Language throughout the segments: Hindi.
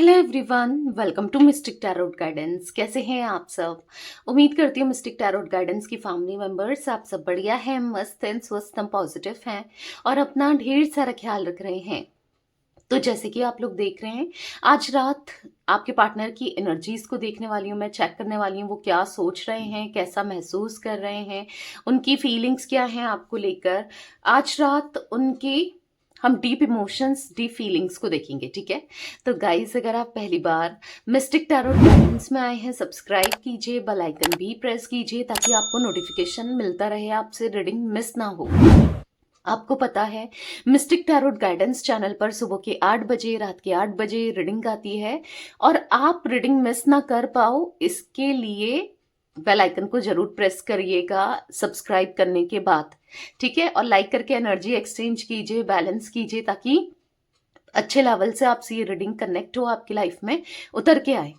Hello everyone, welcome to Mystic tarot Guidance. कैसे हैं आप सब? उम्मीद करती हूँ मिस्टिक टैरोट गाइडेंस की फैमिली मेंबर्स आप सब बढ़िया हैं, मस्त हैं, स्वस्थ हैं, पॉजिटिव हैं और अपना ढेर सारा ख्याल रख रहे हैं। तो जैसे कि आप लोग देख रहे हैं, आज रात आपके पार्टनर की एनर्जीज को देखने वाली हूँ मैं, चेक करने वाली हूँ वो क्या सोच रहे हैं, कैसा महसूस कर रहे हैं, उनकी फीलिंग्स क्या हैं आपको लेकर। आज रात उनकी हम डीप इमोशंस, डीप फीलिंग्स को देखेंगे, ठीक है? तो गाइस, अगर आप पहली बार मिस्टिक टैरोट गाइडेंस में आए हैं, सब्सक्राइब कीजिए, बेल आइकन भी प्रेस कीजिए ताकि आपको नोटिफिकेशन मिलता रहे, आपसे रीडिंग मिस ना हो। आपको पता है मिस्टिक टैरोट गाइडेंस चैनल पर सुबह के 8 बजे, रात के 8 बजे रीडिंग आती है और आप रीडिंग मिस ना कर पाओ, इसके लिए बेल आइकन को जरूर प्रेस करिएगा सब्सक्राइब करने के बाद, ठीक है? और लाइक करके एनर्जी एक्सचेंज कीजिए, बैलेंस कीजिए ताकि अच्छे लेवल से आपसे ये रीडिंग कनेक्ट हो, आपकी लाइफ में उतर के आए।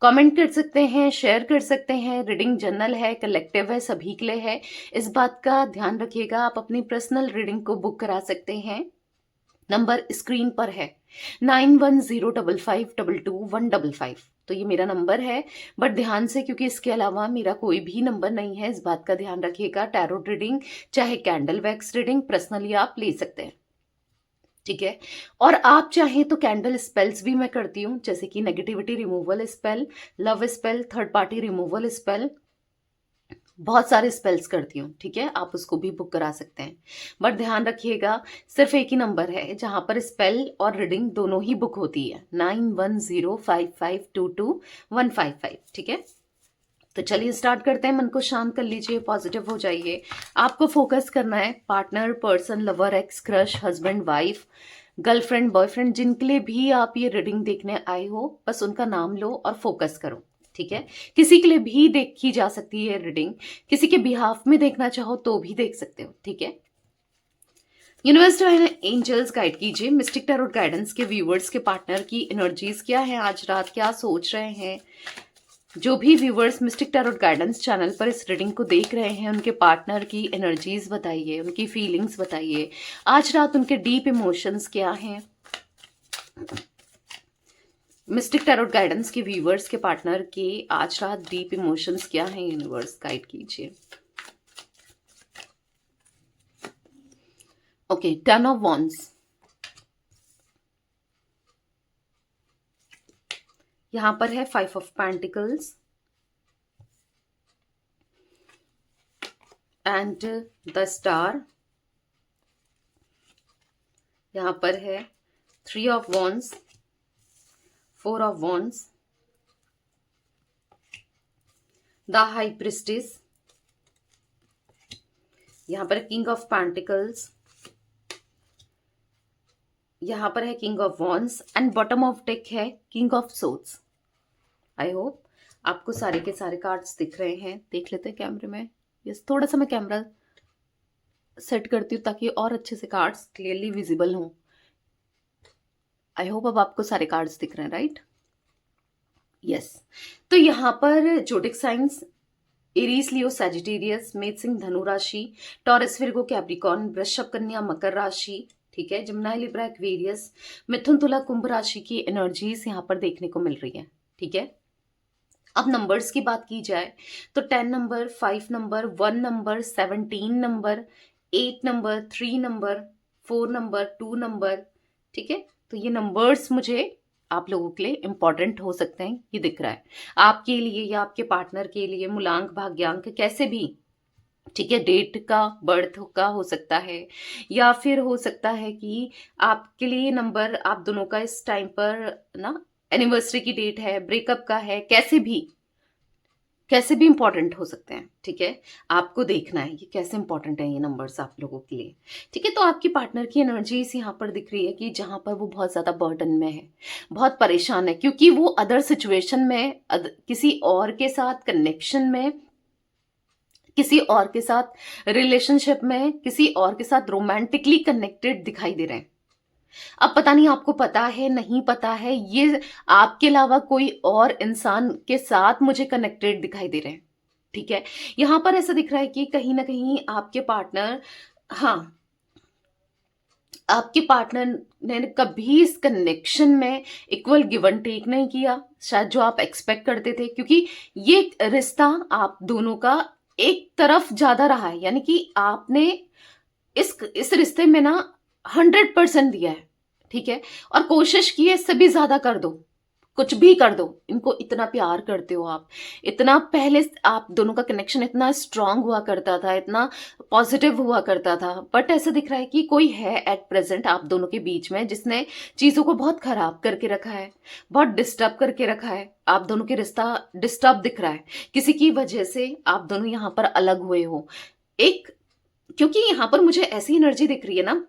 कमेंट कर सकते हैं, शेयर कर सकते हैं। रीडिंग जनरल है, कलेक्टिव है, सभी के लिए है, इस बात का ध्यान रखिएगा। आप अपनी पर्सनल रीडिंग को बुक करा सकते हैं। नंबर स्क्रीन पर है 9105522155। तो ये मेरा नंबर है, बट ध्यान से, क्योंकि इसके अलावा मेरा कोई भी नंबर नहीं है, इस बात का ध्यान रखिएगा। टैरोट रीडिंग चाहे कैंडल वैक्स रीडिंग पर्सनली आप ले सकते हैं, ठीक है? और आप चाहें तो कैंडल स्पेल्स भी मैं करती हूँ, जैसे कि negativity removal spell, love spell, third party removal spell, बहुत सारे स्पेल्स करती हूँ, ठीक है? आप उसको भी बुक करा सकते हैं। बट ध्यान रखिएगा, सिर्फ एक ही नंबर है जहां पर स्पेल और रीडिंग दोनों ही बुक होती है, 9105522155, ठीक है? तो चलिए स्टार्ट करते हैं। मन को शांत कर लीजिए, पॉजिटिव हो जाइए। आपको फोकस करना है partner, person, lover, x, crush, husband, wife, girlfriend, boyfriend, जिनके लिए भी आप ये रीडिंग देखने आए हो, बस उनका नाम लो और फोकस करो, ठीक है? किसी के लिए भी देखी जा सकती है रीडिंग, किसी के बिहाफ में देखना चाहो तो भी देख सकते हो, ठीक है? यूनिवर्स डिवाइन एंजल्स गाइड कीजिए मिस्टिक टैरोट गाइडेंस के व्यूअर्स के पार्टनर की एनर्जीज क्या है आज रात, क्या सोच रहे हैं। जो भी viewers mistake tarot guidance channel पर इस रीडिंग को देख रहे हैं, उनके पार्टनर की एनर्जीज बताइए, उनकी फीलिंग्स बताइए। आज रात उनके डीप इमोशंस क्या हैं। मिस्टिक टैरोट गाइडेंस के व्यूवर्स के पार्टनर के आज रात डीप इमोशंस क्या हैं, यूनिवर्स गाइड कीजिए। ओके, 10 ऑफ वॉन्ड्स, यहां पर है 5 of pentacles and the star, यहां पर है 3 of wands, 4 of wands, the high priestess, यहां पर किंग ऑफ पेंटिकल्स, यहां पर है king of wands and bottom of deck है king of swords. I hope आपको सारे के सारे कार्ड्स दिख रहे हैं। देख लेते हैं कैमरे में। यस, थोड़ा सा मैं कैमरा सेट करती हूँ ताकि और अच्छे से कार्ड्स क्लियरली विजिबल हों। आई होप अब आपको सारे कार्ड्स दिख रहे हैं, राइट? यस। तो यहाँ पर जोडिक साइंस एरीज, लियो, सैजिटेरियस, मेष, सिंह, धनु राशि, टॉरस, विर्गो, कैप्रिकॉर्न, वृषभ, कन्या, मकर राशि, ठीक है, जमुनाई, लिब्रा, एक्वेरियस, मिथुन, तुला, कुंभ राशि की एनर्जीज यहाँ पर देखने को मिल रही है, ठीक है? अब नंबर्स की बात की जाए तो 10 number, 5 number, 1 number, 17 number, 8 number, 3 number, 4 number, 2 number, ठीक है? तो ये नंबर्स मुझे आप लोगों के लिए इंपॉर्टेंट हो सकते हैं, ये दिख रहा है आपके लिए या आपके पार्टनर के लिए। मूलांक, भाग्यांक, कैसे भी, ठीक है? डेट का, बर्थ का हो सकता है, या फिर हो सकता है कि आपके लिए नंबर, आप दोनों का इस टाइम पर ना एनिवर्सरी की डेट है, ब्रेकअप का है, कैसे भी इंपॉर्टेंट हो सकते हैं, ठीक है? आपको देखना है ये कैसे इंपॉर्टेंट है ये नंबर्स आप लोगों के लिए, ठीक है? तो आपकी पार्टनर की एनर्जीज यहाँ पर दिख रही है कि जहां पर वो बहुत ज्यादा बर्डन में है, बहुत परेशान है, क्योंकि वो अदर सिचुएशन में, किसी और के साथ कनेक्शन में, किसी और के साथ रिलेशनशिप में, किसी और के साथ रोमांटिकली कनेक्टेड दिखाई दे रहे हैं। अब पता नहीं आपको पता है, नहीं पता है, ये आपके अलावा कोई और इंसान के साथ मुझे कनेक्टेड दिखाई दे रहे हैं, ठीक है? यहां पर ऐसा दिख रहा है कि कहीं ना कहीं आपके पार्टनर, हाँ, आपके पार्टनर ने कभी इस कनेक्शन में इक्वल गिव एंड टेक नहीं किया, शायद जो आप एक्सपेक्ट करते थे, क्योंकि ये रिश्ता आप दोनों का एक तरफ ज्यादा रहा है, यानी कि आपने इस रिश्ते में ना 100% दिया है, ठीक है, और कोशिश की है इससे भी ज्यादा कर दो, कुछ भी कर दो, इनको इतना प्यार करते हो आप, इतना पहले आप दोनों का कनेक्शन इतना स्ट्रांग हुआ करता था, इतना पॉजिटिव हुआ करता था, बट ऐसा दिख रहा है कि कोई है एट प्रेजेंट आप दोनों के बीच में जिसने चीजों को बहुत खराब करके रखा है, बहुत डिस्टर्ब करके रखा है, आप दोनों के रिश्ता डिस्टर्ब दिख रहा है, किसी की वजह से आप दोनों यहाँ पर अलग हुए हो। एक, क्योंकि यहाँ पर मुझे ऐसी एनर्जी दिख रही है ना,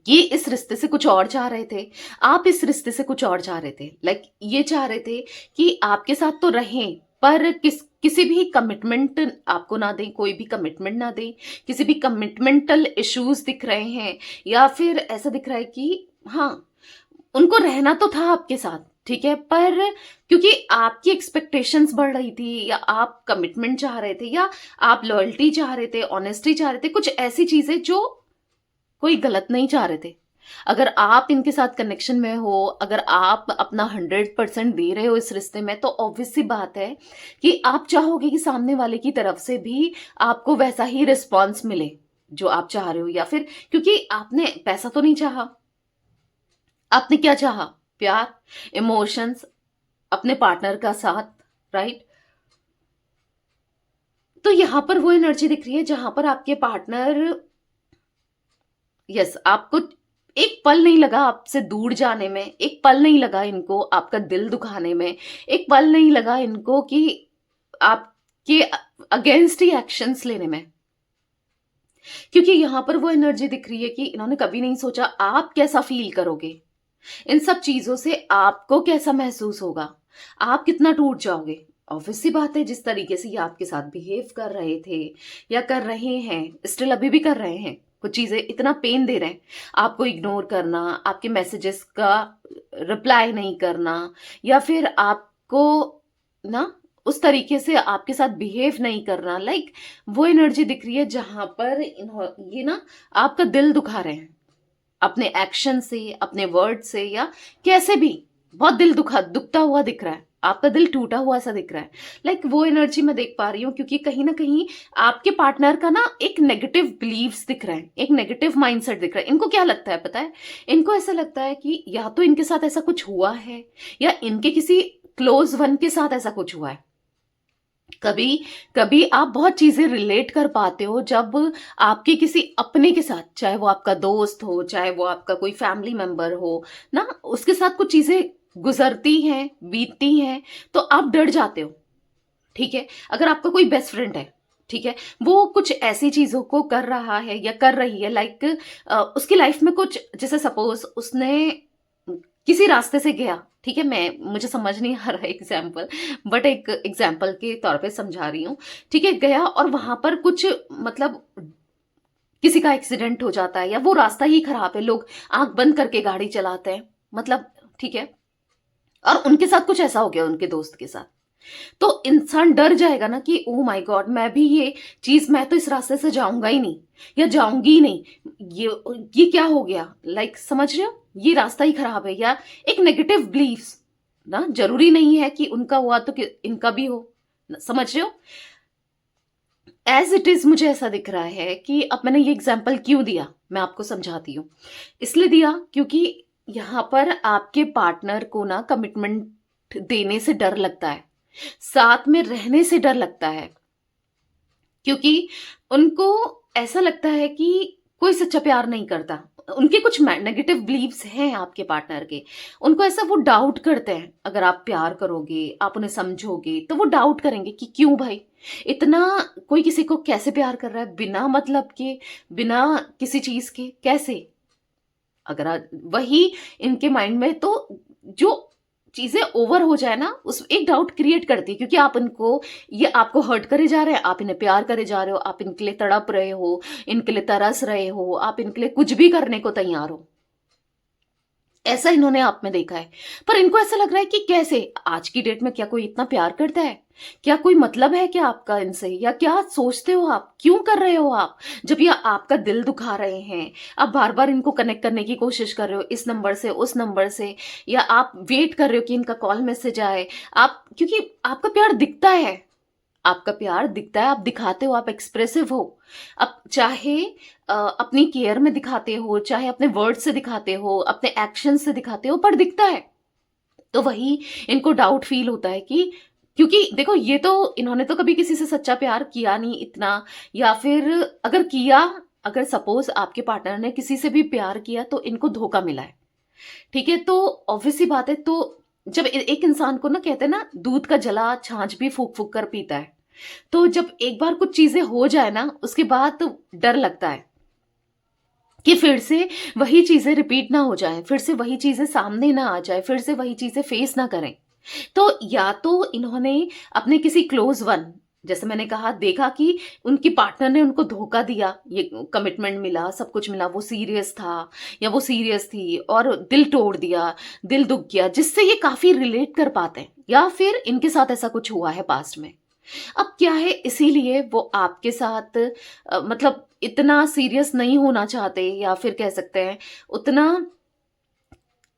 ये इस रिश्ते से कुछ और चाह रहे थे, आप इस रिश्ते से कुछ और चाह रहे थे, लाइक ये चाह रहे थे कि आपके साथ तो रहें, पर किसी भी कमिटमेंट आपको ना दें, कोई भी कमिटमेंट ना दें, किसी भी कमिटमेंटल इश्यूज दिख रहे हैं, या फिर ऐसा दिख रहा है कि हाँ उनको रहना तो था आपके साथ, ठीक है, पर क्योंकि आपकी एक्सपेक्टेशंस बढ़ रही थी, या आप कमिटमेंट चाह रहे थे, या आप लॉयल्टी चाह रहे थे, ऑनेस्टी चाह रहे थे, कुछ ऐसी चीजें जो कोई गलत नहीं चाह रहे थे। अगर आप इनके साथ कनेक्शन में हो, अगर आप अपना 100% दे रहे हो इस रिश्ते में, तो ऑब्वियस सी बात है कि आप चाहोगे कि सामने वाले की तरफ से भी आपको वैसा ही रिस्पॉन्स मिले जो आप चाह रहे हो, या फिर क्योंकि आपने पैसा तो नहीं चाहा, आपने क्या चाहा? प्यार, इमोशंस, अपने पार्टनर का साथ, राइट? तो यहां पर वो एनर्जी दिख रही है जहां पर आपके पार्टनर, यस, आपको एक पल नहीं लगा आपसे दूर जाने में, एक पल नहीं लगा इनको आपका दिल दुखाने में, एक पल नहीं लगा इनको कि आपके अगेंस्ट ही एक्शंस लेने में, क्योंकि यहां पर वो एनर्जी दिख रही है कि इन्होंने कभी नहीं सोचा आप कैसा फील करोगे, इन सब चीजों से आपको कैसा महसूस होगा, आप कितना टूट जाओगे। ऑब्वियस सी बात है, जिस तरीके से ये आपके साथ बिहेव कर रहे थे या कर रहे हैं, स्टिल अभी भी कर रहे हैं, कुछ चीजें इतना पेन दे रहे हैं, आपको इग्नोर करना, आपके मैसेजेस का रिप्लाई नहीं करना, या फिर आपको ना उस तरीके से आपके साथ बिहेव नहीं करना, लाइक वो एनर्जी दिख रही है जहां पर ये ना आपका दिल दुखा रहे हैं अपने एक्शन से, अपने वर्ड से, या कैसे भी, बहुत दिल दुखता हुआ दिख रहा है, आपका दिल टूटा हुआ सा दिख रहा है, लाइक वो एनर्जी मैं देख पा रही हूँ, क्योंकि कहीं ना कहीं आपके पार्टनर का ना एक नेगेटिव बिलीव्स दिख रहा है, एक नेगेटिव माइंडसेट दिख रहा है। इनको क्या लगता है पता है, इनको ऐसा लगता है कि या तो इनके साथ ऐसा कुछ हुआ है, या इनके किसी क्लोज वन के साथ ऐसा कुछ हुआ है। कभी कभी आप बहुत चीजें रिलेट कर पाते हो जब आपके किसी अपने के साथ, चाहे वो आपका दोस्त हो, चाहे वो आपका कोई फैमिली मेंबर हो ना, उसके साथ कुछ चीजें गुजरती हैं, बीतती हैं, तो आप डर जाते हो, ठीक है। अगर आपका कोई बेस्ट फ्रेंड है, ठीक है, वो कुछ ऐसी चीजों को कर रहा है या कर रही है, लाइक उसकी लाइफ में कुछ, जैसे सपोज उसने किसी रास्ते से गया, ठीक है, मुझे समझ नहीं आ रहा है एग्जाम्पल, बट एक एग्जाम्पल के तौर पे समझा रही हूँ, ठीक है, गया और वहां पर कुछ, मतलब किसी का एक्सीडेंट हो जाता है, या वो रास्ता ही खराब है, लोग आंख बंद करके गाड़ी चलाते हैं, मतलब, ठीक है, और उनके साथ कुछ ऐसा हो गया उनके दोस्त के साथ, तो इंसान डर जाएगा ना कि ओ माय गॉड, मैं भी ये चीज, मैं तो इस रास्ते से जाऊंगा ही नहीं, या जाऊंगी ही नहीं, ये क्या हो गया, लाइक समझ रहे हो, ये रास्ता ही खराब है, या एक नेगेटिव बिलीव्स ना, जरूरी नहीं है कि उनका हुआ तो कि इनका भी हो, समझ रहे हो। एज इट इज मुझे ऐसा दिख रहा है कि अब मैंने ये एग्जाम्पल क्यों दिया, मैं आपको समझाती हूँ। इसलिए दिया क्योंकि यहां पर आपके पार्टनर को ना कमिटमेंट देने से डर लगता है, साथ में रहने से डर लगता है, क्योंकि उनको ऐसा लगता है कि कोई सच्चा प्यार नहीं करता, उनके कुछ नेगेटिव बिलीव्स हैं आपके पार्टनर के, उनको ऐसा, वो डाउट करते हैं, अगर आप प्यार करोगे, आप उन्हें समझोगे, तो वो डाउट करेंगे कि क्यों भाई इतना, कोई किसी को कैसे प्यार कर रहा है बिना मतलब के, बिना किसी चीज के, कैसे, अगर वही इनके माइंड में, तो जो चीजें ओवर हो जाए ना, उस एक डाउट क्रिएट करती है, क्योंकि आप इनको, ये आपको हर्ट करे जा रहे हैं, आप इन्हें प्यार करे जा रहे हो, आप इनके लिए तड़प रहे हो, इनके लिए तरस रहे हो, आप इनके लिए कुछ भी करने को तैयार हो, ऐसा इन्होंने आप में देखा है। पर इनको ऐसा लग रहा है कि कैसे आज की डेट में क्या कोई इतना प्यार करता है? क्या कोई मतलब है क्या आपका इनसे? या क्या सोचते हो आप? क्यों कर रहे हो आप? जब ये आपका दिल दुखा रहे हैं, आप बार-बार इनको कनेक्ट करने की कोशिश कर रहे हो इस नंबर से, उस नंबर से, या आप वेट कर रहे हो कि इनका कॉल मैसेज आए। आप क्योंकि आपका प्यार दिखता है, आपका प्यार दिखता है, आप दिखाते हो, आप एक्सप्रेसिव हो। अब चाहे अपनी केयर में दिखाते हो, चाहे अपने वर्ड से दिखाते हो, अपने एक्शन से दिखाते हो, पर दिखता है। तो वही इनको डाउट फील होता है कि क्योंकि देखो ये तो इन्होंने तो कभी किसी से सच्चा प्यार किया नहीं इतना, या फिर अगर किया, अगर सपोज आपके पार्टनर ने किसी से भी प्यार किया तो इनको धोखा मिला है। ठीक है, तो ऑब्वियस सी बात है। तो जब एक इंसान को ना कहते हैं ना, दूध का जला छाछ भी फूक फूक कर पीता है। तो जब एक बार कुछ चीजें हो जाए ना, उसके बाद तो डर लगता है कि फिर से वही चीजें रिपीट ना हो जाएं, फिर से वही चीजें सामने ना आ जाए, फिर से वही चीजें फेस ना करें। तो या तो इन्होंने अपने किसी क्लोज वन, जैसे मैंने कहा, देखा कि उनकी पार्टनर ने उनको धोखा दिया, ये कमिटमेंट मिला, सब कुछ मिला, वो सीरियस था या वो सीरियस थी और दिल तोड़ दिया, दिल दुख गया, जिससे ये काफी रिलेट कर पाते हैं, या फिर इनके साथ ऐसा कुछ हुआ है पास्ट में। अब क्या है, इसीलिए वो आपके साथ मतलब इतना सीरियस नहीं होना चाहते, या फिर कह सकते हैं उतना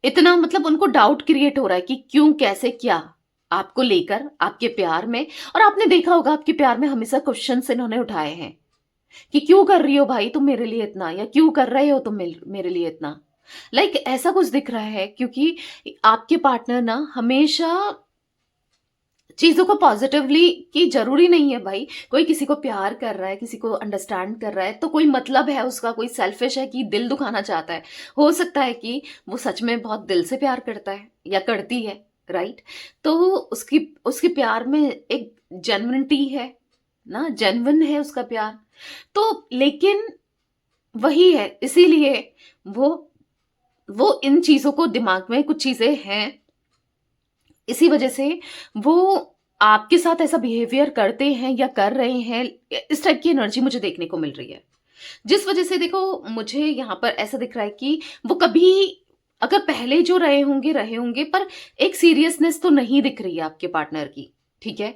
इतना मतलब उनको डाउट क्रिएट हो रहा है कि क्यों, कैसे, क्या आपको लेकर, आपके प्यार में। और आपने देखा होगा आपके प्यार में हमेशा क्वेश्चंस इन्होंने उठाए हैं कि क्यों कर रही हो भाई तुम मेरे लिए इतना, या क्यों कर रहे हो तुम मेरे लिए इतना। ऐसा कुछ दिख रहा है, क्योंकि आपके पार्टनर ना हमेशा चीज़ों को पॉजिटिवली, कि ज़रूरी नहीं है भाई, कोई किसी को प्यार कर रहा है, किसी को अंडरस्टैंड कर रहा है तो कोई मतलब है उसका, कोई सेल्फिश है कि दिल दुखाना चाहता है। हो सकता है कि वो सच में बहुत दिल से प्यार करता है या करती है, राइट? तो उसकी उसके प्यार में एक जेन्युइनिटी है ना, जेन्युइन है उसका प्यार। तो लेकिन वही है, इसीलिए वो वो इन चीज़ों को, दिमाग में कुछ चीज़ें हैं, इसी वजह से वो आपके साथ ऐसा बिहेवियर करते हैं या कर रहे हैं। इस टाइप की एनर्जी मुझे देखने को मिल रही है, जिस वजह से देखो मुझे यहाँ पर ऐसा दिख रहा है कि वो कभी, अगर पहले जो रहे होंगे, पर एक सीरियसनेस तो नहीं दिख रही है आपके पार्टनर की, ठीक है,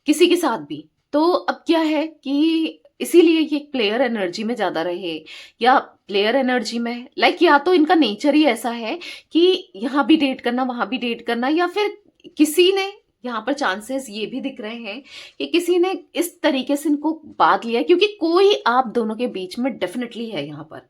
किसी के साथ भी। तो अब क्या है कि इसीलिए ये प्लेयर एनर्जी में ज्यादा रहे, या प्लेयर एनर्जी में या तो इनका नेचर ही ऐसा है कि यहाँ भी डेट करना, वहां भी डेट करना, या फिर किसी ने, यहाँ पर चांसेस ये भी दिख रहे हैं कि किसी ने इस तरीके से इनको बात लिया है, क्योंकि कोई आप दोनों के बीच में डेफिनेटली है यहाँ पर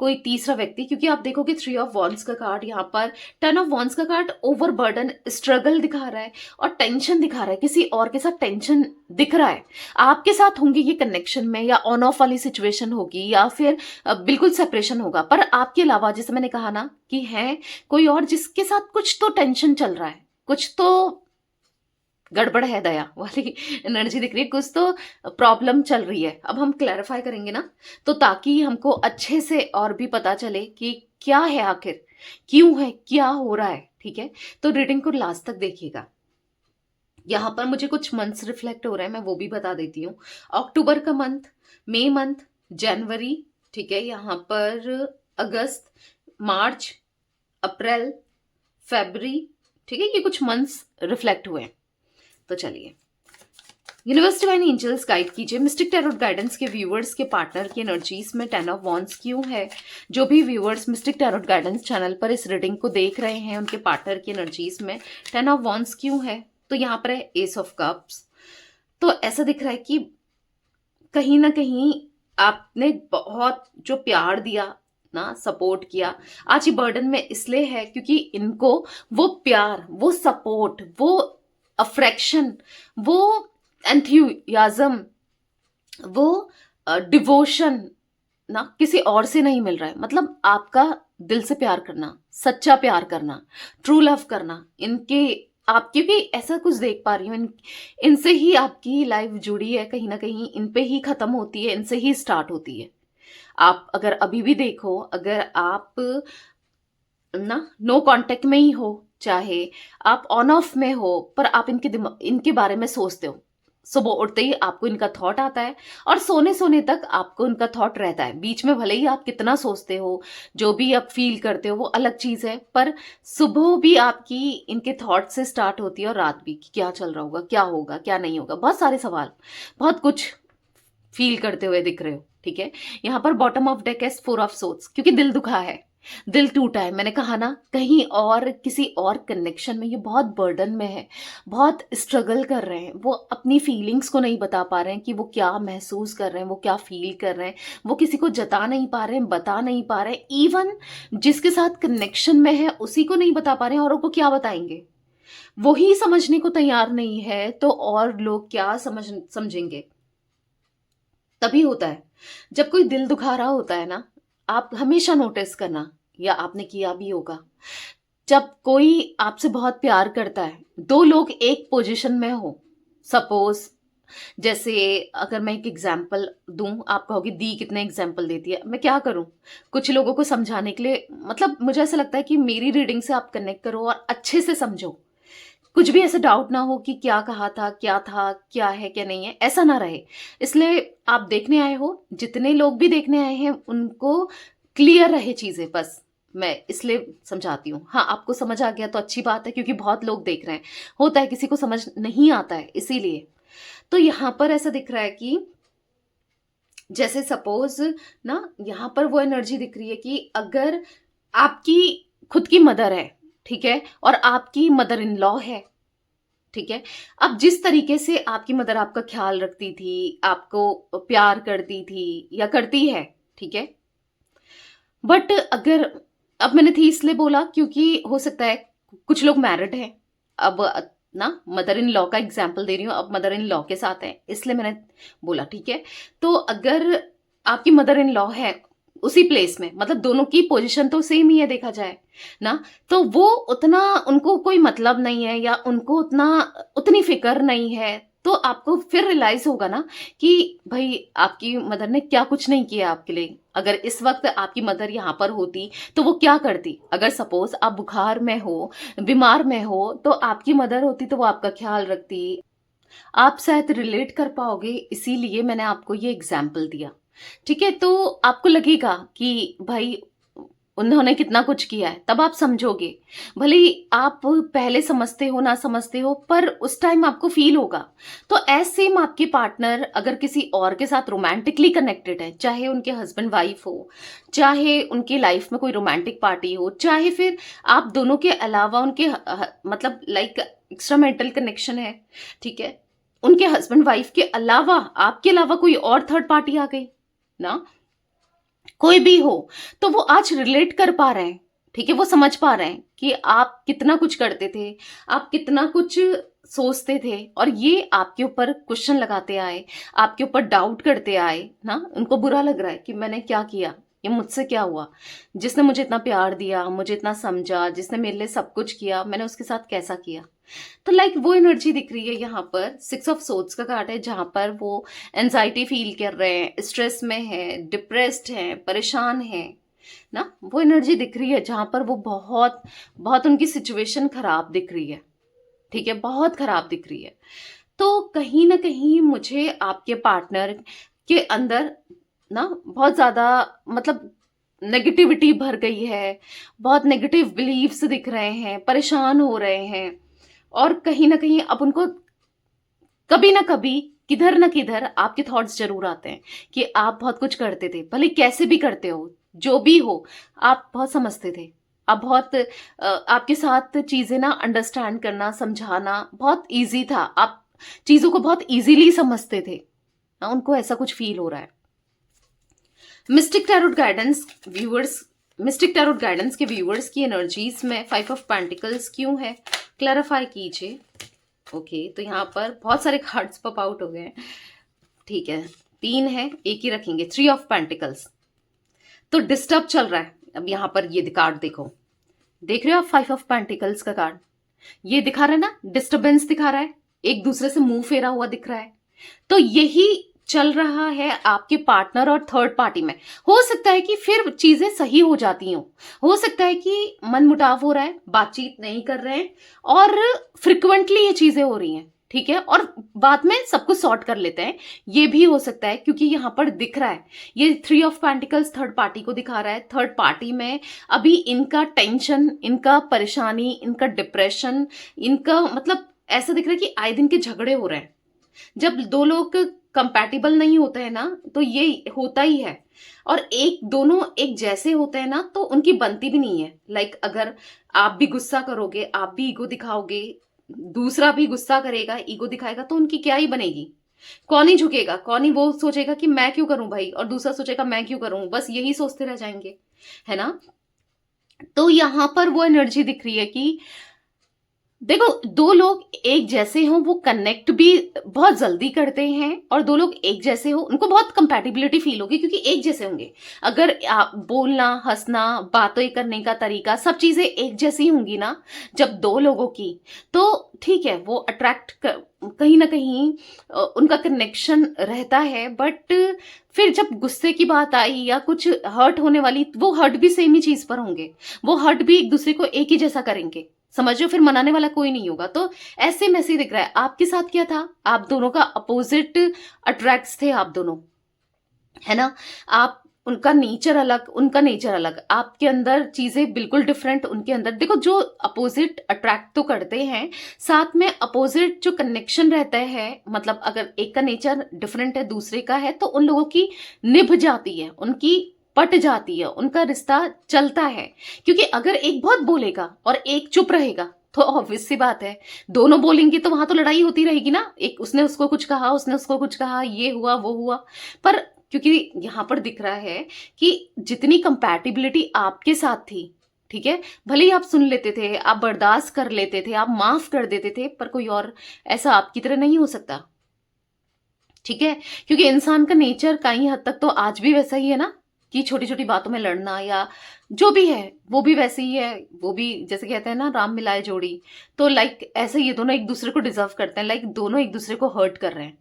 कोई तीसरा व्यक्ति। क्योंकि आप देखोगे 3 ऑफ वॉन्ड्स का कार्ड, यहाँ पर 10 ऑफ वॉन्ड्स का कार्ड ओवरबर्डन, स्ट्रगल दिखा रहा है और टेंशन दिखा रहा है, किसी और के साथ टेंशन दिख रहा है। आपके साथ होंगे ये कनेक्शन में, या ऑन ऑफ वाली सिचुएशन होगी, या फिर बिल्कुल सेपरेशन होगा। पर आपके अलावा, जैसे मैंने कहा ना, कि है कोई और जिसके साथ कुछ तो टेंशन चल रहा है, कुछ तो गड़बड़ है, दया वाली एनर्जी दिख रही है, कुछ तो प्रॉब्लम चल रही है। अब हम क्लैरिफाई करेंगे ना, तो ताकि हमको अच्छे से और भी पता चले कि क्या है आखिर, क्यों है, क्या हो रहा है, ठीक है? तो रीडिंग को लास्ट तक देखिएगा। यहाँ पर मुझे कुछ मंथ्स रिफ्लेक्ट हो रहे हैं, मैं वो भी बता देती हूँ। अक्टूबर का मंथ, मई मंथ, जनवरी, ठीक है, यहाँ पर अगस्त, मार्च, अप्रैल, फेब्रुअरी, ठीक है, ये कुछ मंथ्स रिफ्लेक्ट हुए हैं। तो चलिए, यूनिवर्स डिवाइन एंजल्स गाइड कीजिए मिस्टिक टैरोट गाइडेंस के व्यूअर्स के पार्टनर की एनर्जीज में 10 ऑफ वॉन्ड्स क्यों है। जो भी viewers mistake tarot guidance channel पर इस रीडिंग को देख रहे हैं, उनके पार्टनर की एनर्जीज में 10 ऑफ वॉन्ड्स क्यों है। तो यहाँ पर है एस ऑफ कप्स। तो ऐसा दिख रहा है कि कहीं ना कहीं आपने बहुत जो प्यार दिया ना, सपोर्ट किया, आज ये बर्डन में इसलिए है क्योंकि इनको वो प्यार, वो सपोर्ट, वो अफ्रेक्शन, वो एंथुसियाज्म, वो डिवोशन ना किसी और से नहीं मिल रहा है। मतलब आपका दिल से प्यार करना, सच्चा प्यार करना, ट्रू लव करना, इनके आपके भी ऐसा कुछ देख पा रही हूँ, इनसे ही आपकी लाइफ जुड़ी है, कहीं ना कहीं इन पे ही खत्म होती है, इनसे ही स्टार्ट होती है। आप अगर अभी भी देखो, अगर आप ना नो कांटेक्ट में ही हो, चाहे आप ऑन ऑफ में हो, पर आप इनके बारे में सोचते हो, सुबह उठते ही आपको इनका थॉट आता है और सोने सोने तक आपको इनका थॉट रहता है। बीच में भले ही आप कितना सोचते हो, जो भी आप फील करते हो वो अलग चीज़ है, पर सुबह भी आपकी इनके थॉट से स्टार्ट होती है और रात भी कि क्या चल रहा होगा, क्या नहीं होगा, बहुत सारे सवाल, बहुत कुछ फील करते हुए दिख रहे हो। ठीक है, यहाँ पर बॉटम ऑफ डेक है 4 ऑफ सोर्ड्स, क्योंकि दिल दुखा है, दिल टूटा है। मैंने कहा ना, कहीं और किसी और कनेक्शन में ये बहुत बर्डन में है, बहुत स्ट्रगल कर रहे हैं, वो अपनी फीलिंग्स को नहीं बता पा रहे हैं कि वो क्या महसूस कर रहे हैं, वो क्या फील कर रहे हैं, वो किसी को जता नहीं पा रहे हैं, बता नहीं पा रहे हैं, इवन जिसके साथ कनेक्शन में है उसी को नहीं बता पा रहे हैं, और उनको क्या बताएंगे। वही समझने को तैयार नहीं है तो और लोग क्या समझेंगे। तभी होता है जब कोई दिल दुखा रहा होता है ना, आप हमेशा नोटिस करना, या आपने किया भी होगा, जब कोई आपसे बहुत प्यार करता है, दो लोग एक पोजीशन में हो, सपोज जैसे अगर मैं एक एग्जांपल दूं, आप कहोगे दी कितने एग्जांपल देती है, मैं क्या करूं कुछ लोगों को समझाने के लिए। मतलब मुझे ऐसा लगता है कि मेरी रीडिंग से आप कनेक्ट करो और अच्छे से समझो, कुछ भी ऐसा डाउट ना हो कि क्या कहा था, क्या है क्या नहीं है, ऐसा ना रहे। इसलिए आप देखने आए हो, जितने लोग भी देखने आए हैं उनको क्लियर रहे चीजें, बस मैं इसलिए समझाती हूँ। हाँ, आपको समझ आ गया तो अच्छी बात है, क्योंकि बहुत लोग देख रहे हैं, होता है किसी को समझ नहीं आता है, इसीलिए। तो यहाँ पर ऐसा दिख रहा है कि जैसे सपोज ना, यहाँ पर वो एनर्जी दिख रही है कि अगर आपकी खुद की मदर है, ठीक है, और आपकी मदर इन लॉ है, ठीक है, अब जिस तरीके से आपकी मदर आपका ख्याल रखती थी, आपको प्यार करती थी या करती है, ठीक है, बट अगर, अब मैंने थी इसलिए बोला क्योंकि हो सकता है कुछ लोग मैरिड हैं, अब ना मदर इन लॉ का एग्जाम्पल दे रही हूँ, अब मदर इन लॉ के साथ है इसलिए मैंने बोला, ठीक है। तो अगर आपकी मदर इन लॉ है उसी प्लेस में, मतलब दोनों की पोजीशन तो सेम ही है देखा जाए ना, तो वो उतना, उनको कोई मतलब नहीं है या उनको उतना उतनी फिक्र नहीं है, तो आपको फिर रियलाइज होगा ना कि भाई आपकी मदर ने क्या कुछ नहीं किया आपके लिए। अगर इस वक्त आपकी मदर यहाँ पर होती तो वो क्या करती, अगर सपोज आप बुखार में हो, बीमार में हो, तो आपकी मदर होती तो वो आपका ख्याल रखती। आप शायद रिलेट कर पाओगे, इसीलिए मैंने आपको ये एग्जाम्पल दिया, ठीक है। तो आपको लगेगा कि भाई उन्होंने कितना कुछ किया है, तब आप समझोगे। भले ही आप पहले समझते हो ना समझते हो, पर उस टाइम आपको फील होगा। तो एज सेम आपके पार्टनर अगर किसी और के साथ रोमांटिकली कनेक्टेड है, चाहे उनके हस्बैंड वाइफ हो, चाहे उनकी लाइफ में कोई रोमांटिक पार्टी हो, चाहे फिर आप दोनों के अलावा उनके मतलब लाइक एक्स्ट्रा मेंटल कनेक्शन है, ठीक है, उनके हस्बैंड वाइफ के अलावा आपके अलावा कोई और थर्ड पार्टी आ गई ना, कोई भी हो, तो वो आज रिलेट कर पा रहे हैं, ठीक है, वो समझ पा रहे हैं कि आप कितना कुछ करते थे, आप कितना कुछ सोचते थे, और ये आपके ऊपर क्वेश्चन लगाते आए, आपके ऊपर डाउट करते आए ना। उनको बुरा लग रहा है कि मैंने क्या किया, ये मुझसे क्या हुआ, जिसने मुझे इतना प्यार दिया, मुझे इतना समझा, जिसने मेरे लिए सब कुछ किया, मैंने उसके साथ कैसा किया। तो लाइक वो एनर्जी दिख रही है यहाँ पर। 6 ऑफ सोर्ड्स का कार्ड है, जहां पर वो एंजाइटी फील कर रहे हैं, स्ट्रेस में है, डिप्रेस्ड हैं, परेशान हैं ना, वो एनर्जी दिख रही है जहां पर वो बहुत बहुत उनकी सिचुएशन खराब दिख रही है, ठीक है, बहुत खराब दिख रही है। तो कहीं ना कहीं मुझे आपके पार्टनर के अंदर ना बहुत ज्यादा, मतलब नेगेटिविटी भर गई है, बहुत नेगेटिव बिलीव्स दिख रहे हैं, परेशान हो रहे हैं, और कहीं ना कहीं अब उनको कभी ना कभी, किधर ना किधर आपके थॉट्स जरूर आते हैं कि आप बहुत कुछ करते थे, भले कैसे भी करते हो, जो भी हो, आप बहुत समझते थे, आप बहुत आपके साथ चीजें ना अंडरस्टैंड करना, समझाना बहुत इजी था, आप चीजों को बहुत इजीली समझते थे ना, उनको ऐसा कुछ फील हो रहा है। Mistake tarot guidance viewers, mistake tarot guidance के व्यूअर्स की एनर्जीज में 5 ऑफ पेंटिकल्स क्यों है, क्लैरिफाई कीजिए। ओके, तो यहाँ पर बहुत सारे कार्ड्स पॉप आउट हो गए हैं, ठीक है, 3 है, एक ही रखेंगे। 3 ऑफ पेंटिकल्स, तो डिस्टर्ब चल रहा है। अब यहाँ पर ये कार्ड देखो, देख रहे हो आप 5 ऑफ पेंटिकल्स का कार्ड, ये दिखा रहा है ना, डिस्टर्बेंस दिखा रहा है, एक दूसरे से मुंह फेरा हुआ दिख रहा है। तो यही चल रहा है आपके पार्टनर और थर्ड पार्टी में। हो सकता है कि फिर चीजें सही हो जाती हो सकता है कि मन मुटाव हो रहा है, बातचीत नहीं कर रहे हैं, और फ्रिक्वेंटली ये चीजें हो रही हैं, ठीक है, और बाद में सब कुछ सॉर्ट कर लेते हैं। ये भी हो सकता है क्योंकि यहाँ पर दिख रहा है, ये 3 ऑफ पेंटिकल्स थर्ड पार्टी को दिखा रहा है। थर्ड पार्टी में अभी इनका टेंशन, इनका परेशानी, इनका डिप्रेशन, इनका मतलब ऐसा दिख रहा है कि आए दिन के झगड़े हो रहे हैं। जब दो लोग कंपैटिबल नहीं होते हैं ना, तो ये होता ही है। और दोनों एक जैसे होते हैं ना, तो उनकी बनती भी नहीं है। लाइक अगर आप भी गुस्सा करोगे, आप भी ईगो दिखाओगे, दूसरा भी गुस्सा करेगा, ईगो दिखाएगा, तो उनकी क्या ही बनेगी। कौन ही झुकेगा, कौन ही वो सोचेगा कि मैं क्यों करूं भाई, और दूसरा सोचेगा मैं क्यों करूं, बस यही सोचते रह जाएंगे, है ना। तो यहां पर वो एनर्जी दिख रही है कि देखो, दो लोग एक जैसे हों वो कनेक्ट भी बहुत जल्दी करते हैं, और दो लोग एक जैसे हो उनको बहुत कंपैटिबिलिटी फील होगी क्योंकि एक जैसे होंगे। अगर आप बोलना, हंसना, बातें करने का तरीका, सब चीजें एक जैसी होंगी ना जब दो लोगों की, तो ठीक है, वो कहीं ना कहीं उनका कनेक्शन रहता है। बट फिर जब गुस्से की बात आई या कुछ हर्ट होने वाली, वो हर्ट भी सेम ही चीज पर होंगे, वो हर्ट भी एक दूसरे को एक ही जैसा करेंगे, समझ रहे हो। फिर मनाने वाला कोई नहीं होगा। तो ऐसे में से दिख रहा है आपके साथ क्या था, आप दोनों का अपोजिट अट्रैक्ट्स थे आप दोनों, है ना। आप उनका नेचर अलग, उनका नेचर अलग, आपके अंदर चीजें बिल्कुल डिफरेंट, उनके अंदर। देखो, जो अपोजिट अट्रैक्ट तो करते हैं, साथ में अपोजिट जो कनेक्शन रहता है, मतलब अगर एक का नेचर डिफरेंट है दूसरे का है, तो उन लोगों की निभ जाती है, उनकी पट जाती है, उनका रिश्ता चलता है। क्योंकि अगर एक बहुत बोलेगा और एक चुप रहेगा, तो ऑब्वियस सी बात है, दोनों बोलेंगे तो वहां तो लड़ाई होती रहेगी ना। एक उसने उसको कुछ कहा, उसने उसको कुछ कहा, ये हुआ वो हुआ। पर क्योंकि यहां पर दिख रहा है कि जितनी कंपैटिबिलिटी आपके साथ थी, ठीक है, भले ही आप सुन लेते थे, आप बर्दाश्त कर लेते थे, आप माफ कर देते थे, पर कोई और ऐसा आपकी तरह नहीं हो सकता, ठीक है। क्योंकि इंसान का नेचर कई हद तक तो आज भी वैसा ही है ना, कि छोटी छोटी बातों में लड़ना या जो भी है वो भी वैसे ही है। वो भी जैसे कहते हैं ना, राम मिलाए जोड़ी। तो लाइक ऐसे ये दोनों एक दूसरे को डिजर्व करते हैं, लाइक दोनों एक दूसरे को हर्ट कर रहे हैं।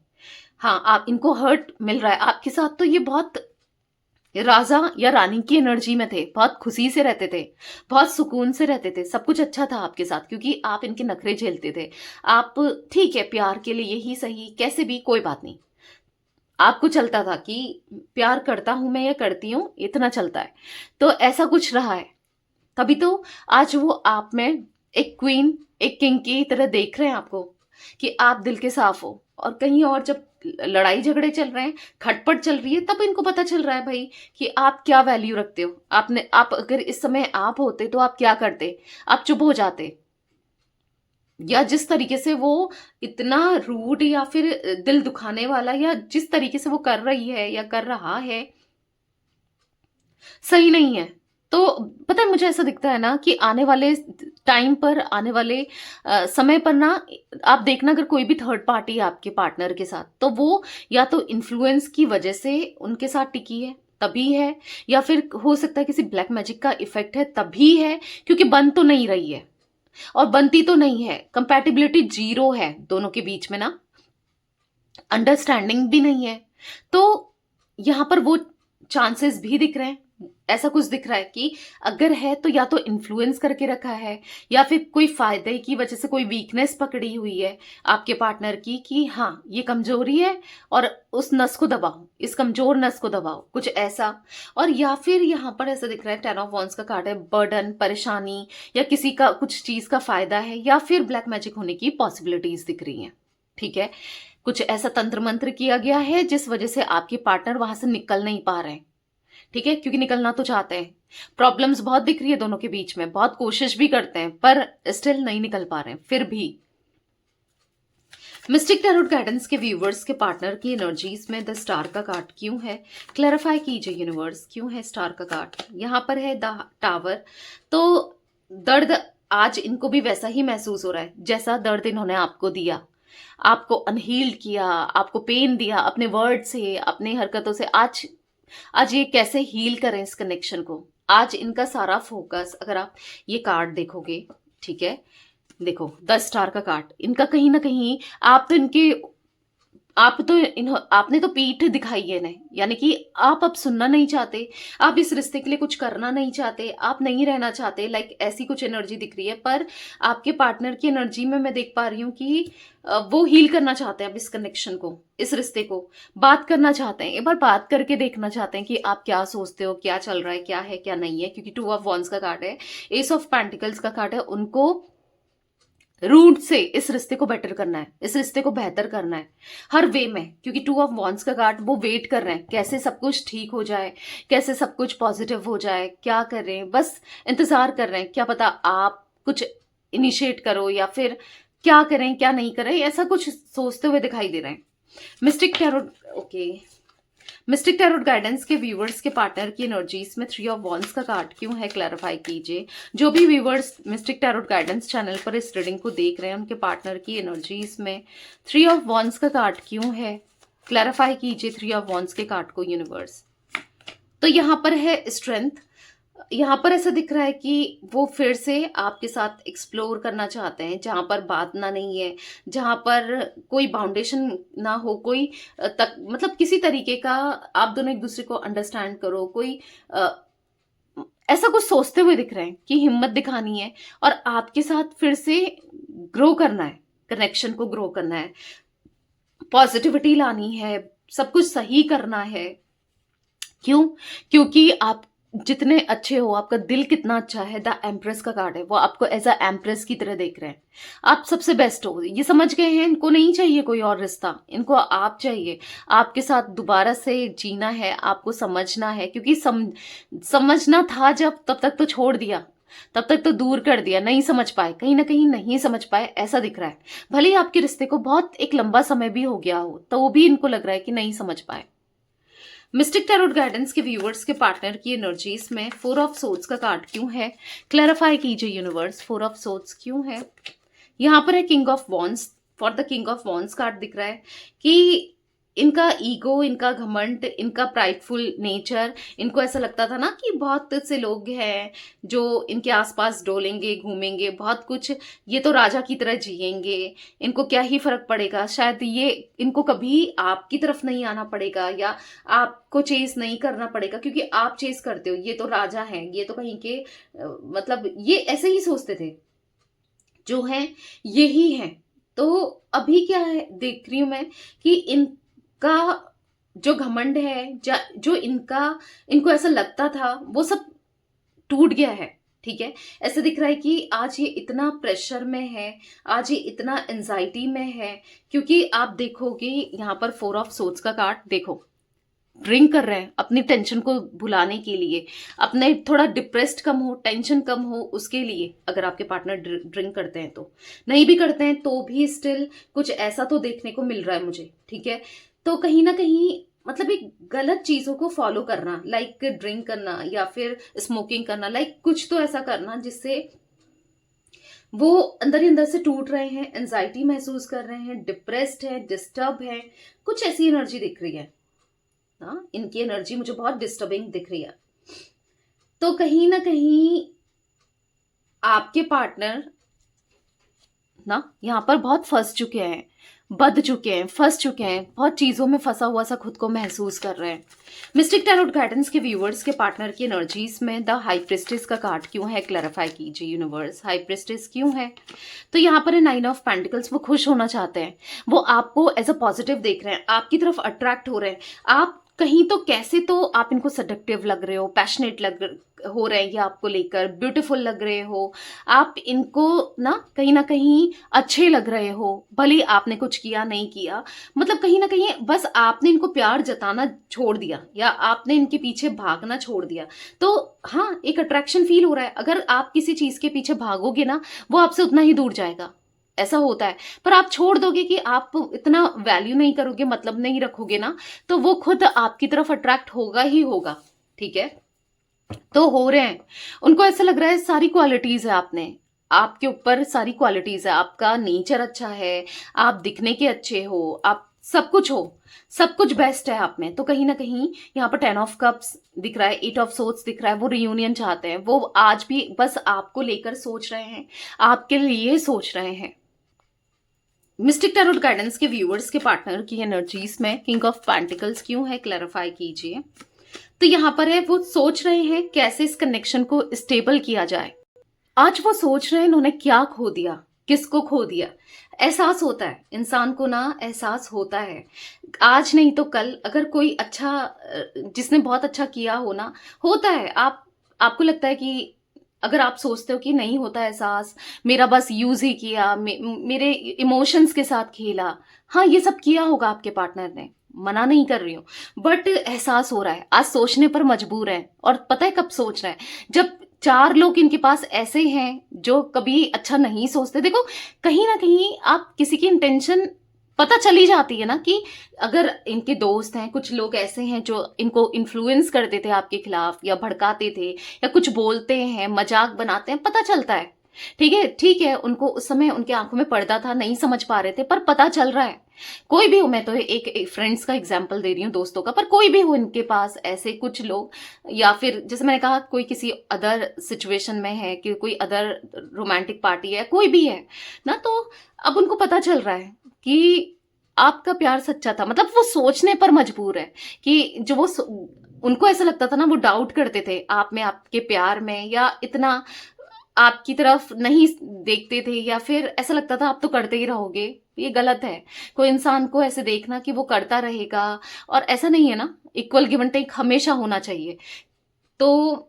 हाँ, आप इनको हर्ट मिल रहा है आपके साथ, तो ये बहुत राजा या रानी की एनर्जी में थे, बहुत खुशी से रहते थे, बहुत सुकून से रहते थे, सब कुछ अच्छा था आपके साथ, क्योंकि आप इनके नखरे झेलते थे। आप ठीक है, प्यार के लिए यही सही, कैसे भी कोई बात नहीं, आपको चलता था कि प्यार करता हूं मैं या करती हूं, इतना चलता है। तो ऐसा कुछ रहा है, तभी तो आज वो आप में एक क्वीन, एक किंग की तरह देख रहे हैं आपको, कि आप दिल के साफ हो। और कहीं और जब लड़ाई झगड़े चल रहे हैं, खटपट चल रही है, तब इनको पता चल रहा है भाई कि आप क्या वैल्यू रखते हो। आप अगर इस समय आप होते तो आप क्या करते, आप चुप हो जाते, या जिस तरीके से वो इतना रूड या फिर दिल दुखाने वाला, या जिस तरीके से वो कर रही है या कर रहा है, सही नहीं है। तो पता है, मुझे ऐसा दिखता है ना कि आने वाले टाइम पर, आने वाले समय पर ना, आप देखना अगर कोई भी थर्ड पार्टी है आपके पार्टनर के साथ, तो वो या तो इन्फ्लुएंस की वजह से उनके साथ टिकी है, तभी है, या फिर हो सकता है किसी ब्लैक मैजिक का इफेक्ट है, तभी है। क्योंकि बन तो नहीं रही है, और बनती तो नहीं है, कंपैटिबिलिटी जीरो है दोनों के बीच में ना, अंडरस्टैंडिंग भी नहीं है। तो यहां पर वो चांसेस भी दिख रहे हैं। ऐसा कुछ दिख रहा है कि अगर है तो या तो इन्फ्लुएंस करके रखा है, या फिर कोई फायदे की वजह से कोई वीकनेस पकड़ी हुई है आपके पार्टनर की, कि हाँ ये कमजोरी है और उस नस को दबाओ, इस कमजोर नस को दबाओ, कुछ ऐसा। और या फिर यहाँ पर ऐसा दिख रहा है, 10 ऑफ वॉन्ड्स का कार्ड है, बर्डन, परेशानी, या किसी का कुछ चीज का फायदा है, या फिर ब्लैक मैजिक होने की पॉसिबिलिटीज दिख रही हैं, ठीक है। कुछ ऐसा तंत्र मंत्र किया गया है जिस वजह से आपके पार्टनर वहां से निकल नहीं पा रहे हैं, ठीक है, क्योंकि निकलना तो चाहते हैं। प्रॉब्लम्स बहुत दिख रही है दोनों के बीच में, बहुत कोशिश भी करते हैं, पर स्टिल नहीं निकल पा रहे हैं। फिर भी मिस्टिक टैरोट गाइडेंस के व्यूवर्स के पार्टनर की एनर्जीज में द स्टार का कार्ड क्यों है, क्लैरिफाई कीजिए यूनिवर्स, क्यों है स्टार का कार्ड। यहां पर है द टावर। तो दर्द आज इनको भी वैसा ही महसूस हो रहा है जैसा दर्द इन्होंने आपको दिया, आपको अनहील्ड किया, आपको पेन दिया अपने वर्ड से, अपनी हरकतों से। आज ये कैसे हील करें इस कनेक्शन को, आज इनका सारा फोकस, अगर आप ये कार्ड देखोगे, ठीक है, देखो 10 स्टार का कार्ड, इनका कहीं ना कहीं आप तो इनके आपने तो पीठ दिखाई है ना, यानी कि आप अब सुनना नहीं चाहते, आप इस रिश्ते के लिए कुछ करना नहीं चाहते, आप नहीं रहना चाहते, लाइक ऐसी कुछ एनर्जी दिख रही है। पर आपके पार्टनर की एनर्जी में मैं देख पा रही हूँ कि वो हील करना चाहते हैं अब इस कनेक्शन को, इस रिश्ते को बात करना चाहते हैं, एक बार बात करके देखना चाहते हैं कि आप क्या सोचते हो, क्या चल रहा है क्या नहीं है, क्योंकि 2 ऑफ वॉन्ड्स का कार्ड है, एस ऑफ पेंटिकल्स का कार्ड है। उनको रूट से इस रिश्ते को बेटर करना है, इस रिश्ते को बेहतर करना है हर वे में, क्योंकि 2 ऑफ वॉन्ड्स का कार्ड, वो वेट कर रहे हैं कैसे सब कुछ ठीक हो जाए, कैसे सब कुछ पॉजिटिव हो जाए, क्या करें, बस इंतजार कर रहे हैं। क्या पता आप कुछ इनिशिएट करो या फिर क्या करें क्या नहीं करें, ऐसा कुछ सोचते हुए दिखाई दे रहे हैं। Mystic tarot, okay, mistake tarot guidance के व्यूवर्स के पार्टनर की एनर्जीज में 3 ऑफ वॉन्ड्स का कार्ड क्यों है, क्लैरिफाई कीजिए। जो भी viewers mistake tarot guidance channel पर इस रीडिंग को देख रहे हैं, उनके पार्टनर की एनर्जीज में 3 ऑफ वॉन्ड्स का कार्ड क्यों है, क्लैरिफाई कीजिए 3 ऑफ वॉन्ड्स के कार्ड को यूनिवर्स। तो यहाँ पर है स्ट्रेंथ, यहाँ पर ऐसा दिख रहा है कि वो फिर से आपके साथ एक्सप्लोर करना चाहते हैं, जहाँ पर बात ना नहीं है, जहाँ पर कोई बाउंडेशन ना हो, कोई तक मतलब किसी तरीके का आप दोनों एक दूसरे को अंडरस्टैंड करो, कोई अ, ऐसा कुछ सोचते हुए दिख रहे हैं कि हिम्मत दिखानी है और आपके साथ फिर से ग्रो करना है, कनेक्शन को ग्रो करना है, पॉजिटिविटी लानी है, सब कुछ सही करना है। क्यों? क्योंकि आप जितने अच्छे हो, आपका दिल कितना अच्छा है, द एम्प्रेस का कार्ड है, वो आपको एज अ एम्प्रेस की तरह देख रहे हैं। आप सबसे बेस्ट हो, ये समझ गए हैं, इनको नहीं चाहिए कोई और रिश्ता, इनको आप चाहिए, आपके साथ दोबारा से जीना है, आपको समझना है, क्योंकि समझना था जब, तब तक तो छोड़ दिया, तब तक तो दूर कर दिया, नहीं समझ पाए, कहीं ना कहीं नहीं समझ पाए, ऐसा दिख रहा है। भले ही आपके रिश्ते को बहुत एक लंबा समय भी हो गया हो, तो वो भी इनको लग रहा है कि नहीं समझ पाए। मिस्टिक टैरोट गाइडेंस के व्यूवर्स के पार्टनर की एनर्जीज में 4 ऑफ सोर्ड्स का कार्ड क्यों है, क्लैरिफाई कीजिए यूनिवर्स, 4 ऑफ सोर्ड्स क्यों है। यहाँ पर है king of wands, for the king of wands card दिख रहा है कि इनका ईगो, इनका घमंड, इनका प्राइडफुल नेचर, इनको ऐसा लगता था ना कि बहुत से लोग हैं जो इनके आसपास डोलेंगे घूमेंगे, बहुत कुछ, ये तो राजा की तरह जिएंगे, इनको क्या ही फर्क पड़ेगा, शायद ये इनको कभी आपकी तरफ नहीं आना पड़ेगा या आपको चेस नहीं करना पड़ेगा, क्योंकि आप चेस करते हो, ये तो राजा हैं, ये तो कहीं के मतलब ये ऐसे ही सोचते थे, जो हैं यही हैं। तो अभी क्या है देख रही हूं मैं कि इनका जो घमंड है, जो इनको ऐसा लगता था, वो सब टूट गया है। ठीक है, ऐसे दिख रहा है कि आज ये इतना प्रेशर में है, आज ये इतना एंजाइटी में है, क्योंकि आप देखोगे यहाँ पर 4 ऑफ सोर्ड्स का कार्ड, देखो ड्रिंक कर रहे हैं अपनी टेंशन को भुलाने के लिए, अपने थोड़ा डिप्रेस्ड कम हो, टेंशन कम हो, उसके लिए। अगर आपके पार्टनर ड्रिंक करते हैं तो, नहीं भी करते हैं तो भी स्टिल कुछ ऐसा तो देखने को मिल रहा है मुझे। ठीक है, तो कहीं ना कहीं मतलब एक गलत चीजों को फॉलो करना, लाइक ड्रिंक करना या फिर स्मोकिंग करना, लाइक कुछ तो ऐसा करना जिससे वो अंदर ही अंदर से टूट रहे हैं, एंजाइटी महसूस कर रहे हैं, डिप्रेस्ड है, डिस्टर्ब है, कुछ ऐसी एनर्जी दिख रही है। हाँ, इनकी एनर्जी मुझे बहुत डिस्टर्बिंग दिख रही है। तो कहीं ना कहीं आपके पार्टनर ना यहाँ पर बहुत फंस चुके हैं, बद चुके हैं, फंस चुके हैं, बहुत चीजों में फंसा हुआ सा खुद को महसूस कर रहे हैं। मिस्टिक टैरोट गाइडेंस के व्यूवर्स के पार्टनर की एनर्जीज में द हाई प्रिस्टेस का कार्ड क्यों है, क्लैरिफाई कीजिए यूनिवर्स, हाई प्रिस्टेस क्यों है। तो यहाँ पर है 9 ऑफ पेंटिकल्स, वो खुश होना चाहते हैं, वो आपको एज अ पॉजिटिव देख रहे हैं, आपकी तरफ अट्रैक्ट हो रहे हैं। आप कहीं तो कैसे तो आप इनको सडक्टिव लग रहे हो, पैशनेट हो रहे हैं, ये आपको लेकर ब्यूटीफुल लग रहे हो, आप इनको ना कहीं अच्छे लग रहे हो, भले ही आपने कुछ किया नहीं किया, मतलब कहीं ना कहीं बस आपने इनको प्यार जताना छोड़ दिया या आपने इनके पीछे भागना छोड़ दिया। तो हाँ, एक अट्रैक्शन फील हो रहा है। अगर आप किसी चीज के पीछे भागोगे ना, वो आपसे उतना ही दूर जाएगा, ऐसा होता है। पर आप छोड़ दोगे कि आप इतना वैल्यू नहीं करोगे, मतलब नहीं रखोगे ना, तो वो खुद आपकी तरफ अट्रैक्ट होगा ही होगा। ठीक है, तो हो रहे हैं, उनको ऐसा लग रहा है सारी क्वालिटीज है आपके ऊपर, सारी क्वालिटीज है, आपका नेचर अच्छा है, आप दिखने के अच्छे हो, आप सब कुछ हो, सब कुछ बेस्ट है आप में। तो कहीं ना कहीं यहाँ पर 10 ऑफ कप्स दिख रहा है, 8 ऑफ सोर्ड्स दिख रहा है, वो रियूनियन चाहते हैं, वो आज भी बस आपको लेकर सोच रहे हैं, आपके लिए सोच रहे हैं। मिस्टिक टैरोट गाइडेंस के व्यूअर्स के पार्टनर की एनर्जीज में किंग ऑफ पेंटिकल्स क्यों है, क्लैरिफाई कीजिए। तो यहाँ पर है वो सोच रहे हैं कैसे इस कनेक्शन को स्टेबल किया जाए। आज वो सोच रहे हैं इन्होंने क्या खो दिया, किसको खो दिया। एहसास होता है इंसान को ना, एहसास होता है आज नहीं तो कल अगर कोई अच्छा जिसने बहुत अच्छा किया हो ना, होता है। आपको लगता है कि अगर आप सोचते हो कि नहीं होता एहसास, मेरा बस यूज ही किया, मेरे इमोशंस के साथ खेला, हाँ ये सब किया होगा आपके पार्टनर ने, मना नहीं कर रही हूँ, बट एहसास हो रहा है, आज सोचने पर मजबूर है। और पता है कब सोच रहा है, जब 4 लोग इनके पास ऐसे हैं जो कभी अच्छा नहीं सोचते। देखो कहीं ना कहीं आप किसी की इंटेंशन पता चली जाती है ना, कि अगर इनके दोस्त हैं, कुछ लोग ऐसे हैं जो इनको इन्फ्लुएंस करते थे आपके खिलाफ, या भड़काते थे, या कुछ बोलते हैं, मजाक बनाते हैं, पता चलता है। ठीक है, उनको उस समय उनके आंखों में पर्दा था, नहीं समझ पा रहे थे, पर पता चल रहा है। कोई भी हो, मैं तो एक फ्रेंड्स का एग्जाम्पल दे रही हूँ, दोस्तों का, पर कोई भी हो इनके पास ऐसे कुछ लोग, या फिर जैसे मैंने कहा कोई किसी अदर सिचुएशन में है, कि कोई अदर रोमांटिक पार्टी है, कोई भी है ना, तो अब उनको पता चल रहा है कि आपका प्यार सच्चा था। मतलब वो सोचने पर मजबूर है कि जो वो उनको ऐसा लगता था ना, वो डाउट करते थे आप में, आपके प्यार में, या इतना आपकी तरफ नहीं देखते थे, या फिर ऐसा लगता था आप तो करते ही रहोगे। ये गलत है कोई इंसान को ऐसे देखना कि वो करता रहेगा, और ऐसा नहीं है ना, इक्वल गिव एंड टेक हमेशा होना चाहिए। तो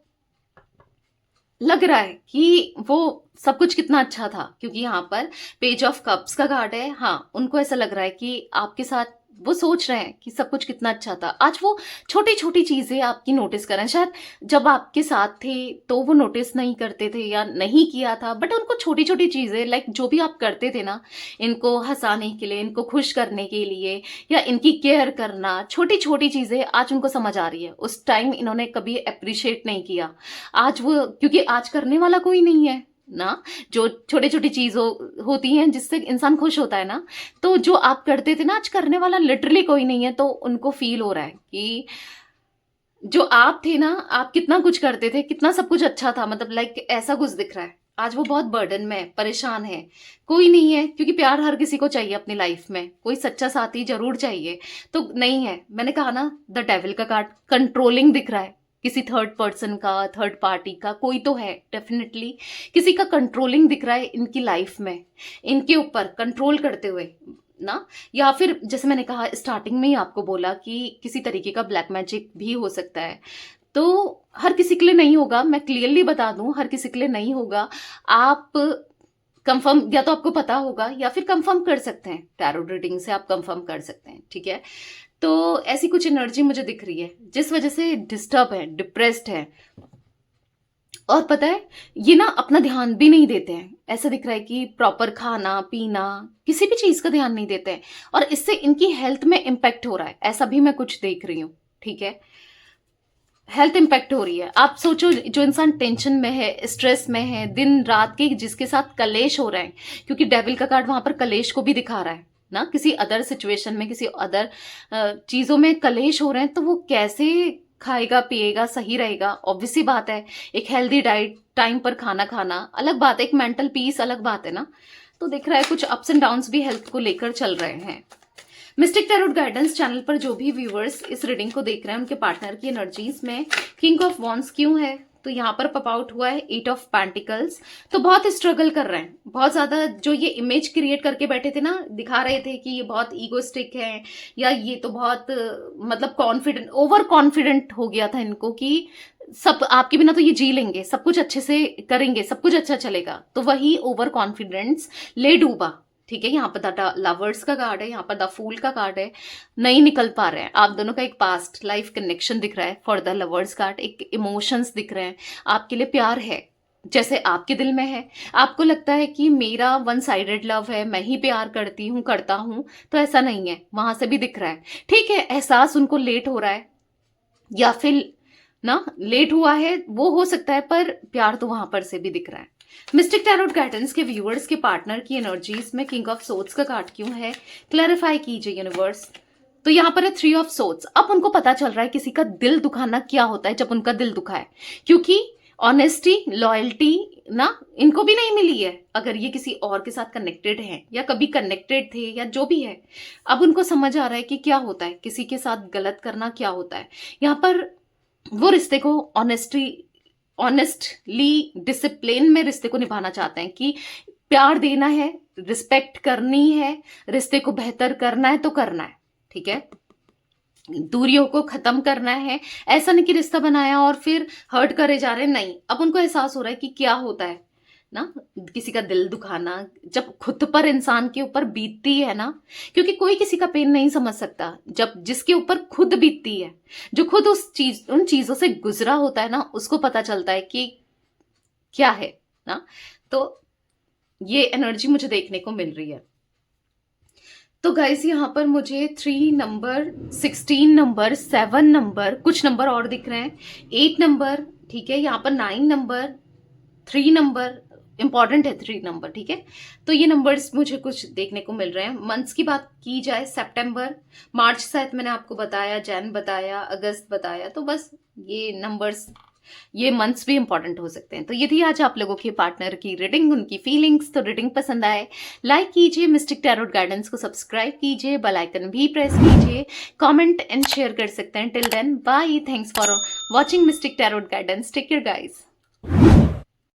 लग रहा है कि वो सब कुछ कितना अच्छा था, क्योंकि यहाँ पर पेज ऑफ कप्स का कार्ड है। हाँ, उनको ऐसा लग रहा है कि आपके साथ वो सोच रहे हैं कि सब कुछ कितना अच्छा था। आज वो छोटी छोटी चीजें आपकी नोटिस करें, शायद जब आपके साथ थे तो वो नोटिस नहीं करते थे या नहीं किया था, बट उनको छोटी छोटी चीजें, लाइक जो भी आप करते थे ना, इनको हंसाने के लिए, इनको खुश करने के लिए, या इनकी केयर करना, छोटी छोटी चीजें आज उनको समझ आ रही है। उस टाइम इन्होंने कभी अप्रिशिएट नहीं किया, आज वो, क्योंकि आज करने वाला कोई नहीं है ना, जो छोटी छोटी चीजों होती हैं जिससे इंसान खुश होता है ना, तो जो आप करते थे ना, आज करने वाला लिटरली कोई नहीं है। तो उनको फील हो रहा है कि जो आप थे ना, आप कितना कुछ करते थे, कितना सब कुछ अच्छा था, मतलब लाइक ऐसा कुछ दिख रहा है। आज वो बहुत बर्डन में है, परेशान है, कोई नहीं है, क्योंकि प्यार हर किसी को चाहिए अपनी लाइफ में, कोई सच्चा साथी जरूर चाहिए, तो नहीं है। मैंने कहा ना, द डेविल का कार्ड कंट्रोलिंग दिख रहा है, किसी थर्ड पर्सन का, थर्ड पार्टी का कोई तो है डेफिनेटली, किसी का कंट्रोलिंग दिख रहा है इनकी लाइफ में, इनके ऊपर कंट्रोल करते हुए ना। या फिर जैसे मैंने कहा स्टार्टिंग में ही आपको बोला कि किसी तरीके का ब्लैक मैजिक भी हो सकता है। तो हर किसी के लिए नहीं होगा, मैं क्लियरली बता दूं, हर किसी के लिए नहीं होगा। आप कंफर्म, या तो आपको पता होगा या फिर कंफर्म कर सकते हैं, टैरो रीडिंग से आप कंफर्म कर सकते हैं, ठीक है। तो ऐसी कुछ एनर्जी मुझे दिख रही है जिस वजह से डिस्टर्ब है, डिप्रेस्ड है, और पता है ये ना अपना ध्यान भी नहीं देते हैं। ऐसा दिख रहा है कि प्रॉपर खाना पीना, किसी भी चीज का ध्यान नहीं देते हैं, और इससे इनकी हेल्थ में इम्पैक्ट हो रहा है, ऐसा भी मैं कुछ देख रही हूँ, ठीक है। हेल्थ इम्पैक्ट हो रही है। आप सोचो, जो इंसान टेंशन में है, स्ट्रेस में है, दिन रात के जिसके साथ कलेश हो रहा है, क्योंकि डेविल का कार्ड वहां पर कलेश को भी दिखा रहा है ना, किसी अदर सिचुएशन में, किसी अदर चीजों में कलेश हो रहे हैं, तो वो कैसे खाएगा पिएगा, सही रहेगा। ऑब्वियस सी बात है, एक हेल्दी डाइट, टाइम पर खाना खाना अलग बात है, एक मेंटल पीस अलग बात है ना। तो दिख रहा है कुछ अप्स एंड डाउन्स भी हेल्थ को लेकर चल रहे हैं। मिस्टिक टैरोट गाइडेंस चैनल पर जो भी व्यूअर्स इस रीडिंग को देख रहे हैं, उनके पार्टनर की एनर्जीज में किंग ऑफ वॉन्ड्स क्यों है, तो यहाँ पर पॉप आउट हुआ है 8 ऑफ पेंटिकल्स। तो बहुत स्ट्रगल कर रहे हैं, बहुत ज्यादा, जो ये इमेज क्रिएट करके बैठे थे ना, दिखा रहे थे कि ये बहुत ईगोस्टिक है, या ये तो बहुत मतलब कॉन्फिडेंट, ओवर कॉन्फिडेंट हो गया था इनको, कि सब आपके बिना तो ये जी लेंगे, सब कुछ अच्छे से करेंगे, सब कुछ अच्छा चलेगा। तो वही ओवर कॉन्फिडेंस ले डूबा, ठीक है। यहाँ पर द लवर्स का कार्ड है, यहाँ पर द फूल का कार्ड है, नहीं निकल पा रहे हैं आप दोनों का एक पास्ट लाइफ कनेक्शन दिख रहा है फॉर द लवर्स कार्ड, एक इमोशंस दिख रहे हैं, आपके लिए प्यार है जैसे आपके दिल में है। आपको लगता है कि मेरा वन साइडेड लव है, मैं ही प्यार करती हूँ, करता हूँ, तो ऐसा नहीं है, वहां से भी दिख रहा है, ठीक है। एहसास उनको लेट हो रहा है, या फिर ना लेट हुआ है वो हो सकता है, पर प्यार तो वहां पर से भी दिख रहा है। मिस्टिक टैरोट गाइडेंस के व्यूअर्स के पार्टनर की एनर्जीज में किंग ऑफ सोर्ड्स का कार्ड क्यों है, क्लैरिफाई कीजिए यूनिवर्स। तो यहाँ पर है 3 ऑफ सोर्ड्स। अब उनको पता चल रहा है किसी का दिल दुखाना क्या होता है जब उनका दिल दुखा है, क्योंकि ऑनेस्टी, लॉयल्टी ना इनको भी नहीं मिली है, अगर ये किसी और के साथ कनेक्टेड हैं या कभी कनेक्टेड थे या जो भी है, अब उनको समझ आ रहा है कि क्या होता है किसी के साथ गलत करना, क्या होता है। यहाँ पर वो रिश्ते को ऑनेस्टली डिसिप्लिन में रिश्ते को निभाना चाहते हैं कि प्यार देना है, रिस्पेक्ट करनी है, रिश्ते को बेहतर करना है तो करना है, ठीक है। दूरियों को खत्म करना है, ऐसा नहीं कि रिश्ता बनाया और फिर हर्ट करे जा रहे हैं, नहीं। अब उनको एहसास हो रहा है कि क्या होता है ना, किसी का दिल दुखाना जब खुद पर इंसान के ऊपर बीतती है ना, क्योंकि कोई किसी का पेन नहीं समझ सकता जब जिसके ऊपर खुद बीतती है, जो खुद उन चीजों से गुजरा होता है ना, उसको पता चलता है कि क्या है ना। तो ये एनर्जी मुझे देखने को मिल रही है। तो गाइस यहाँ पर मुझे 3 नंबर, 16 नंबर, 7 नंबर, कुछ नंबर और दिख रहे हैं, 8 नंबर, ठीक है, यहाँ पर 9 नंबर, 3 नंबर, इंपॉर्टेंट है 3 नंबर, ठीक है। तो ये नंबर्स मुझे कुछ देखने को मिल रहे हैं। मंथ्स की बात की जाए, सितंबर, मार्च शायद मैंने आपको बताया, जैन बताया, अगस्त बताया, तो बस ये नंबर्स, ये मंथ्स भी इंपॉर्टेंट हो सकते हैं। तो ये थी आज आप लोगों के पार्टनर की रीडिंग, उनकी फीलिंग्स। तो रीडिंग पसंद आए लाइक कीजिए, मिस्टिक टैरोट गाइडेंस को सब्सक्राइब कीजिए, बेल आइकन भी प्रेस कीजिए, कमेंट एंड शेयर कर सकते हैं। Till then bye, thanks for watching Mystic tarot Guidance, take care guys.